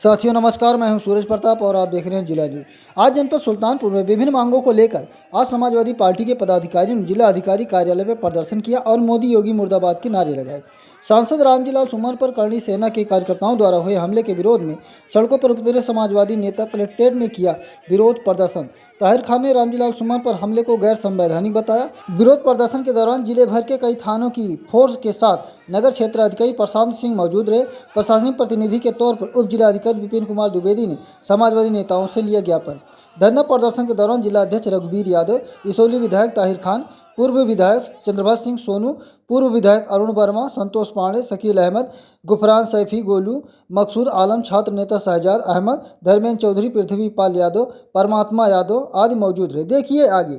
साथियों नमस्कार, मैं हूं सूरज प्रताप और आप देख रहे हैं जिला न्यूज। आज जनपद सुल्तानपुर में विभिन्न मांगों को लेकर आज समाजवादी पार्टी के पदाधिकारियों ने जिला अधिकारी कार्यालय में प्रदर्शन किया और मोदी योगी मुर्दाबाद के नारे लगाए। सांसद रामजीलाल सुमन पर करणी सेना के कार्यकर्ताओं द्वारा हुए हमले के विरोध में सड़कों पर उतरे समाजवादी नेता कलेक्ट्रेट में किया विरोध प्रदर्शन। ताहिर खान ने रामजीलाल सुमन पर हमले को गैर संवैधानिक बताया। विरोध प्रदर्शन के दौरान जिले भर के कई थानों की फोर्स के साथ नगर क्षेत्र अधिकारी प्रशांत सिंह मौजूद रहे। प्रशासनिक प्रतिनिधि के तौर पर उप जिलाधिकारी विपिन कुमार द्विवेदी ने समाजवादी नेताओं से लिया ज्ञापन। धरना प्रदर्शन के दौरान जिला अध्यक्ष रघुवीर यादव, इसौली विधायक ताहिर खान, पूर्व विधायक चंद्रभाष सिंह सोनू, पूर्व विधायक अरुण वर्मा, संतोष पांडे, शकील अहमद, गुफरान सैफी गोलू, मकसूद आलम, छात्र नेता शहजाद अहमद, धर्मेंद्र चौधरी, पृथ्वीपाल यादव, परमात्मा यादव आदि मौजूद रहे। देखिए आगे।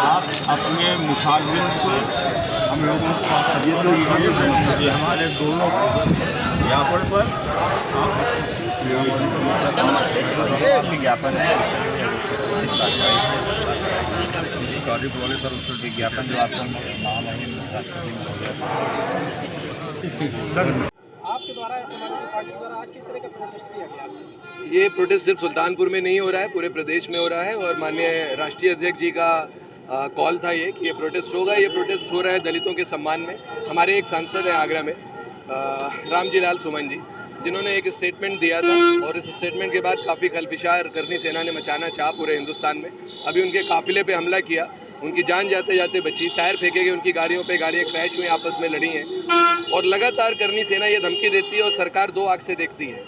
आप अपने मुखारबिन से हम लोगों को सजेस्ट कीजिए। हमारे दोनों ज्ञापन पर विज्ञापन है बोले सर उस विज्ञापन जो आपका नाम है आपके द्वारा समाजवादी पार्टी द्वारा आज किस तरह का प्रोटेस्ट किया गया? ये प्रोटेस्ट सिर्फ सुल्तानपुर में नहीं हो रहा है, पूरे प्रदेश में हो रहा है और माननीय राष्ट्रीय अध्यक्ष जी का कॉल था ये कि ये प्रोटेस्ट होगा। ये प्रोटेस्ट हो रहा है दलितों के सम्मान में। हमारे एक सांसद हैं आगरा में, रामजीलाल सुमन जी, जिन्होंने एक स्टेटमेंट दिया था और इस स्टेटमेंट के बाद काफ़ी खलफिशार करनी सेना ने मचाना चाहा पूरे हिंदुस्तान में। अभी उनके काफिले पे हमला किया, उनकी जान जाते जाते बची, टायर फेंके गए उनकी गाड़ियों पे, गाड़ियाँ क्रैश हुई, आपस में लड़ी हैं और लगातार करनी सेना ये धमकी देती है और सरकार दो आंख से देखती है।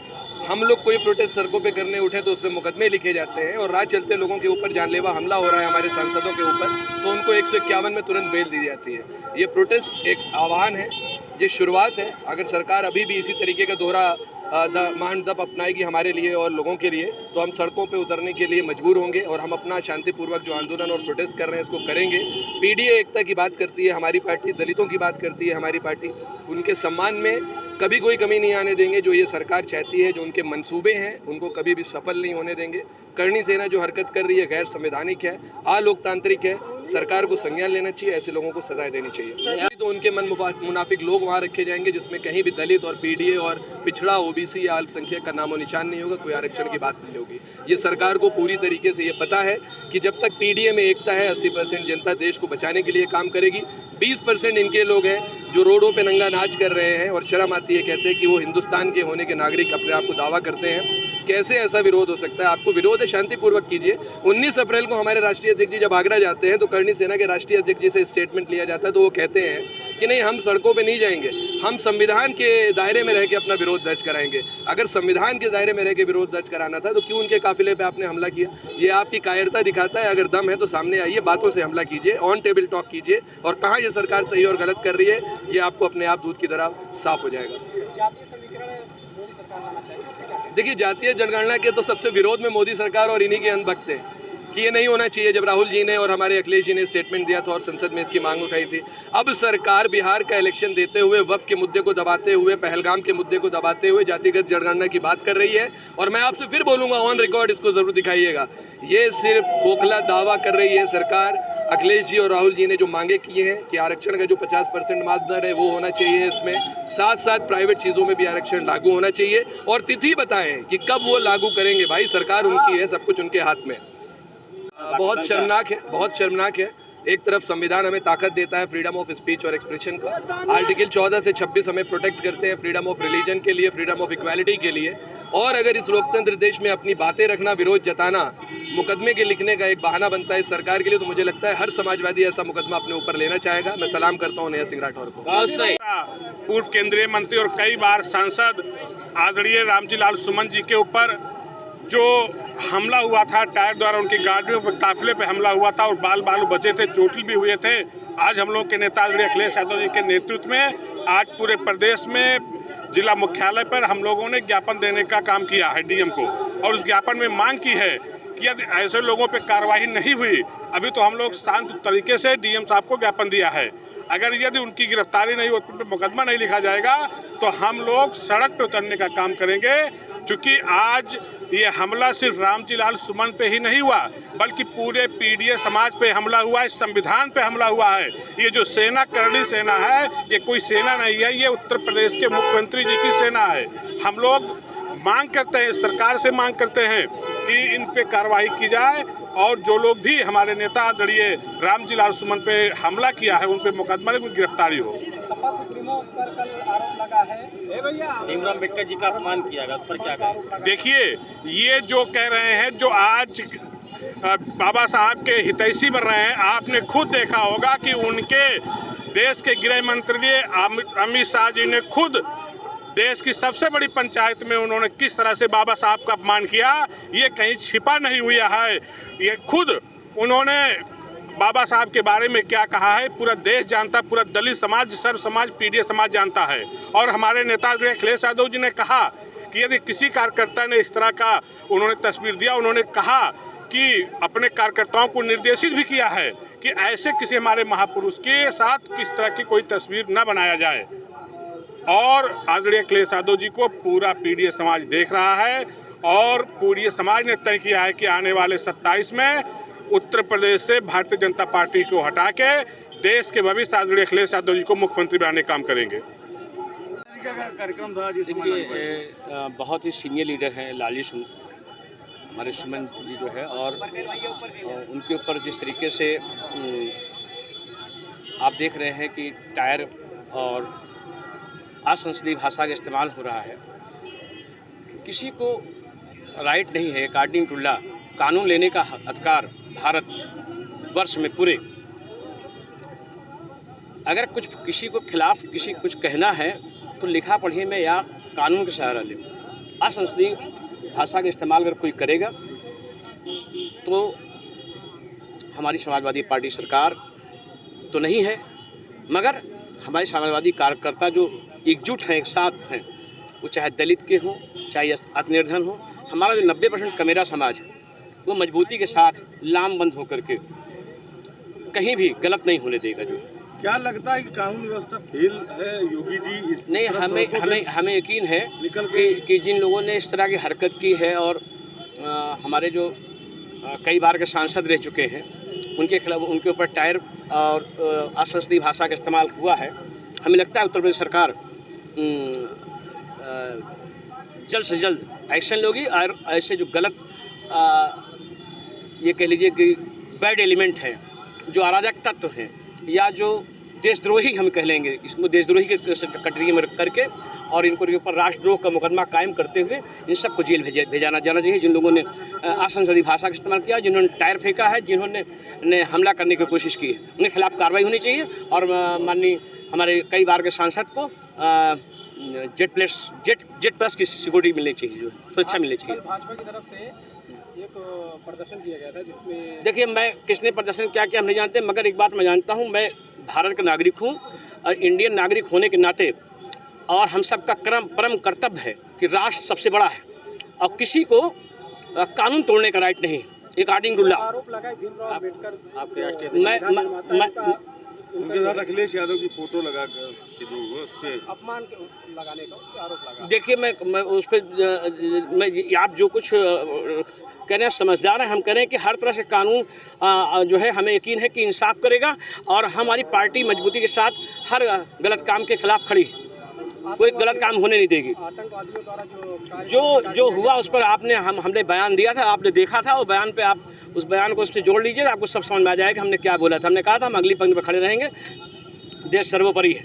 हम लोग कोई प्रोटेस्ट सड़कों पे करने उठे तो उस पर मुकदमे लिखे जाते हैं और राह चलते लोगों के ऊपर जानलेवा हमला हो रहा है हमारे सांसदों के ऊपर, तो उनको 151 में तुरंत बेल दी जाती है। ये प्रोटेस्ट एक आह्वान है, ये शुरुआत है। अगर सरकार अभी भी इसी तरीके का दोहरा मानदप अपनाएगी हमारे लिए और लोगों के लिए तो हम सड़कों पे उतरने के लिए मजबूर होंगे और हम अपना शांतिपूर्वक जो आंदोलन और प्रोटेस्ट कर रहे हैं इसको करेंगे। पीडीए एकता की बात करती है हमारी पार्टी, दलितों की बात करती है हमारी पार्टी, उनके सम्मान में कभी कोई कमी नहीं आने देंगे। जो ये सरकार चाहती है, जो उनके मंसूबे हैं, उनको कभी भी सफल नहीं होने देंगे। करणी सेना जो हरकत कर रही है गैर संवैधानिक है, अलोकतांत्रिक है, सरकार को संज्ञान लेना चाहिए, ऐसे लोगों को सजाएं देनी चाहिए। तो उनके मन मुनाफिक लोग वहाँ रखे जाएंगे जिसमें कहीं भी दलित और पीडीए और पिछड़ा, ओबीसी या अल्पसंख्यक का नामो निशान नहीं होगा, कोई आरक्षण की बात नहीं होगी। ये सरकार को पूरी तरीके से ये पता है कि जब तक पीडीए में एकता है 80% जनता देश को बचाने के लिए काम करेगी। 20% इनके लोग हैं जो रोडों पे नंगा नाच कर रहे हैं और शर्म आती है, कहते हैं कि वो हिंदुस्तान के होने के नागरिक अपने आप को दावा करते हैं। कैसे ऐसा विरोध हो सकता है? आपको विरोध है, शांतिपूर्वक कीजिए। 19 अप्रैल को हमारे राष्ट्रीय अध्यक्ष जी जब आगरा जाते हैं तो करणी सेना के राष्ट्रीय अध्यक्ष जी से स्टेटमेंट लिया जाता है तो वो कहते हैं कि नहीं, हम सड़कों पे नहीं जाएंगे, हम संविधान के दायरे में रह के अपना विरोध दर्ज कराएंगे। अगर संविधान के दायरे में रह के विरोध दर्ज कराना था तो क्यों उनके काफिले पे आपने हमला किया? ये आपकी कायरता दिखाता है। अगर दम है तो सामने आइए, बातों से हमला कीजिए, ऑन टेबल टॉक कीजिए और कहाँ ये सरकार सही और गलत कर रही है ये आपको अपने आप दूध की तरह साफ हो जाएगा। देखिए, जातीय जनगणना के तो सबसे विरोध में मोदी सरकार और इन्हीं के अंधभक्त हैं कि ये नहीं होना चाहिए। जब राहुल जी ने और हमारे अखिलेश जी ने स्टेटमेंट दिया था और संसद में इसकी मांग उठाई थी, अब सरकार बिहार का इलेक्शन देते हुए, वक्फ के मुद्दे को दबाते हुए, पहलगाम के मुद्दे को दबाते हुए जातिगत जनगणना की बात कर रही है। और मैं आपसे फिर बोलूंगा, ऑन रिकॉर्ड इसको जरूर दिखाइएगा। ये सिर्फ खोखला दावा कर रही है सरकार। अखिलेश जी और राहुल जी ने जो मांगे किए हैं कि आरक्षण का जो 50% मानदंड है वो होना चाहिए, इसमें साथ साथ प्राइवेट चीज़ों में भी आरक्षण लागू होना चाहिए और तिथि बताएं कि कब वो लागू करेंगे। भाई, सरकार उनकी है, सब कुछ उनके हाथ में। बहुत शर्मनाक है, बहुत शर्मनाक है। एक तरफ संविधान हमें ताकत देता है फ्रीडम ऑफ स्पीच और एक्सप्रेशन का, आर्टिकल 14 से 26 हमें प्रोटेक्ट करते हैं फ्रीडम ऑफ रिलीजन के लिए, फ्रीडम ऑफ इक्वालिटी के लिए। और अगर इस लोकतंत्र देश में अपनी बातें रखना, विरोध जताना मुकदमे के लिखने का एक बहाना बनता है इस सरकार के लिए, तो मुझे लगता है हर समाजवादी ऐसा मुकदमा अपने ऊपर लेना चाहेगा। मैं सलाम करता हूँ नया सिंह राठौर को। पूर्व केंद्रीय मंत्री और कई बार सांसद आदरणीय रामजीलाल सुमन जी के ऊपर जो हमला हुआ था, टायर द्वारा उनकी गाड़ियों पर, काफिले पे हमला हुआ था और बाल बालू बचे थे, चोटिल भी हुए थे। आज हम लोग के नेता आदरणीय अखिलेश यादव जी के नेतृत्व में आज पूरे प्रदेश में जिला मुख्यालय पर हम लोगों ने ज्ञापन देने का काम किया है डीएम को, और उस ज्ञापन में मांग की है कि यदि ऐसे लोगों पे कार्रवाई नहीं हुई, अभी तो हम लोग शांत तरीके से डीएम साहब को ज्ञापन दिया है, अगर यदि उनकी गिरफ्तारी नहीं हो, उन पर मुकदमा नहीं लिखा जाएगा तो हम लोग सड़क पर उतरने का काम करेंगे। चूँकि आज ये हमला सिर्फ रामजी लाल सुमन पे ही नहीं हुआ, बल्कि पूरे पीडीए समाज पे हमला हुआ है, संविधान पे हमला हुआ है। ये जो सेना करनी सेना है, ये कोई सेना नहीं है, ये उत्तर प्रदेश के मुख्यमंत्री जी की सेना है। हम लोग मांग करते हैं, सरकार से मांग करते हैं कि इन पे कार्रवाई की जाए और जो लोग भी हमारे नेता आदरणीय रामजी लाल सुमन पे हमला किया है उन पे मुकदमा में गिरफ्तारी हो। सपा सुप्रीमो पर कल आरोप लगा है भीमराव अम्बेडकर जी का अपमान किया गया, उस पर क्या कहें? देखिए, ये जो कह रहे हैं, जो आज बाबा साहब के हितैषी बन रहे हैं, आपने खुद देखा होगा कि उनके देश के गृह मंत्री अमित शाह जी ने खुद देश की सबसे बड़ी पंचायत में उन्होंने किस तरह से बाबा साहब का अपमान किया, ये कहीं छिपा नहीं हुआ है। ये खुद उन्होंने बाबा साहब के बारे में क्या कहा है पूरा देश जानता, पूरा दलित समाज, सर्व समाज, पीडीए समाज जानता है। और हमारे नेता अखिलेश यादव जी ने कहा कि यदि किसी कार्यकर्ता ने इस तरह का उन्होंने तस्वीर दिया, उन्होंने कहा कि अपने कार्यकर्ताओं को निर्देशित भी किया है कि ऐसे किसी हमारे महापुरुष के साथ किस तरह की कोई तस्वीर न बनाया जाए। और आदरणीय अखिलेश यादव जी को पूरा पीडीए समाज देख रहा है और पीडीए समाज ने तय किया है कि आने वाले 27 में उत्तर प्रदेश से भारतीय जनता पार्टी को हटा के देश के भविष्य आदरणीय अखिलेश यादव जी को मुख्यमंत्री बनाने का काम करेंगे। कार्यक्रम था देखिए, बहुत ही सीनियर लीडर हैं लाली हमारे सुमन जी जो है, और उनके ऊपर जिस तरीके से आप देख रहे हैं कि टायर और असंसदीय भाषा का इस्तेमाल हो रहा है, किसी को राइट नहीं है अकॉर्डिंग टू लॉ कानून लेने का अधिकार भारत वर्ष में पूरे। अगर कुछ किसी को खिलाफ किसी कुछ कहना है तो लिखा पढ़ी में या कानून का सहारा ले। असंसदीय भाषा का इस्तेमाल अगर कोई करेगा तो हमारी समाजवादी पार्टी सरकार तो नहीं है, मगर हमारे समाजवादी कार्यकर्ता जो एकजुट हैं, एक साथ हैं, वो चाहे दलित के हों, चाहे अतिनिर्धन हो, हमारा जो 90% कमेरा समाज है वो मजबूती के साथ लामबंद होकर के कहीं भी गलत नहीं होने देगा। जो क्या लगता है कि कानून व्यवस्था फेल है योगी जी? नहीं, हमें यकीन है कि जिन लोगों ने इस तरह की हरकत की है और हमारे जो कई बार के सांसद रह चुके हैं उनके खिलाफ, उनके ऊपर टायर और असंसदीय भाषा का इस्तेमाल हुआ है, हमें लगता है उत्तर प्रदेश सरकार जल्द से जल्द एक्शन लोगी और ऐसे जो गलत ये कह लीजिए कि बैड एलिमेंट हैं, जो अराजक तत्व हैं या जो देशद्रोही हम कह लेंगे, इसको देशद्रोही के कटरी में करके और इनको ऊपर राष्ट्रद्रोह का मुकदमा कायम करते हुए इन सबको जेल भेजाना जाना चाहिए। जिन लोगों ने असंसदीय भाषा का इस्तेमाल किया, जिन्होंने टायर फेंका है, जिन्होंने हमला करने की कोशिश की है, उनके खिलाफ कार्रवाई होनी चाहिए। और माननीय हमारे कई बार के सांसद को जेट प्लस की सिक्योरिटी मिलनी चाहिए, जो सुरक्षा मिलनी चाहिए। भाजपा की तरफ से एक प्रदर्शन किया गया था जिसमें, देखिए, मैं किसने प्रदर्शन क्या किया हम नहीं जानते, मगर एक बात मैं जानता हूँ, मैं भारत का नागरिक हूँ और इंडियन नागरिक होने के नाते और हम सबका परम कर्तव्य है कि राष्ट्र सबसे बड़ा है और किसी को कानून तोड़ने का राइट नहीं, अकॉर्डिंग टू लॉ। आरोप लगा भीमराव अम्बेडकर आपके राष्ट्रीय उनके साथ अखिलेश यादव की फोटो लगा कर जो उस पे अपमान लगाने का आरोप लगा। देखिए, मैं उस पर मैं आप जो कुछ कह रहे हैं समझदार हैं, हम कह रहे हैं कि हर तरह से कानून जो है हमें यकीन है कि इंसाफ करेगा और हमारी पार्टी मजबूती के साथ हर गलत काम के खिलाफ खड़ी, कोई गलत काम होने नहीं देगी। आतंकवादियों द्वारा जो हुआ उस पर हमने बयान दिया था, आपने देखा था, और बयान पे आप उस बयान को उससे जोड़ लीजिए, आपको सब समझ में आ जाएगा हमने क्या बोला था। हमने कहा था हम अगली पंक्ति पर खड़े रहेंगे, देश सर्वोपरि है।